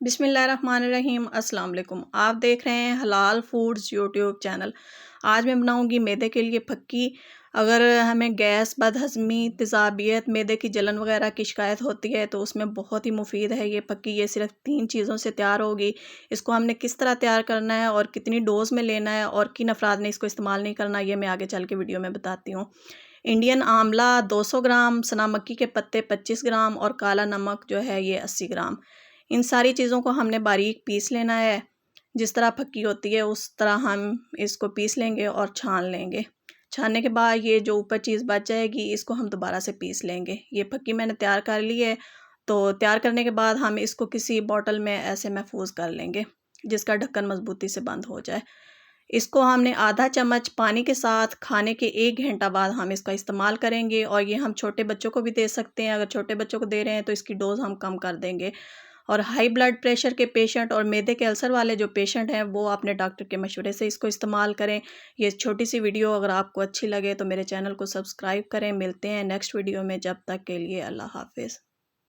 बिस्मिल्लाहिर्रहमानिर्रहीम अस्सलाम वालेकुम। आप देख रहे हैं हलाल फूड्स यूट्यूब चैनल। आज मैं बनाऊंगी मैदे के लिए फक्की। अगर हमें गैस, बदहज़मी, तेज़ाबियत, मैदे की जलन वगैरह की शिकायत होती है तो उसमें बहुत ही मुफीद है ये फक्की। ये सिर्फ 3 चीज़ों से तैयार होगी। इसको हमने किस तरह तैयार करना है और कितनी डोज़ में लेना है और किन अफराद ने इसको इस्तेमाल नहीं करना, ये मैं आगे चल के वीडियो में बताती हूँ। इंडियन आंवला 200 ग्राम, सना मक्की के पत्ते 25 ग्राम और काला नमक जो है ये 80 ग्राम। इन सारी चीज़ों को हमने बारीक पीस लेना है। जिस तरह फक्की होती है उस तरह हम इसको पीस लेंगे और छान लेंगे। छानने के बाद ये जो ऊपर चीज़ बच जाएगी इसको हम दोबारा से पीस लेंगे। ये फक्की मैंने तैयार कर ली है। तो तैयार करने के बाद हम इसको किसी बॉटल में ऐसे महफूज कर लेंगे जिसका ढक्कन मजबूती से बंद हो जाए। इसको हमने आधा चम्मच पानी के साथ खाने के 1 घंटा बाद हम इसका इस्तेमाल करेंगे और ये हम छोटे बच्चों को भी दे सकते हैं। अगर छोटे बच्चों को दे रहे हैं तो इसकी डोज़ हम कम कर देंगे। और हाई ब्लड प्रेशर के पेशेंट और मैदे के अल्सर वाले जो पेशेंट हैं वो अपने डॉक्टर के मशवरे से इसको इस्तेमाल करें। ये छोटी सी वीडियो अगर आपको अच्छी लगे तो मेरे चैनल को सब्सक्राइब करें। मिलते हैं नेक्स्ट वीडियो में, जब तक के लिए अल्लाह हाफ़िज़।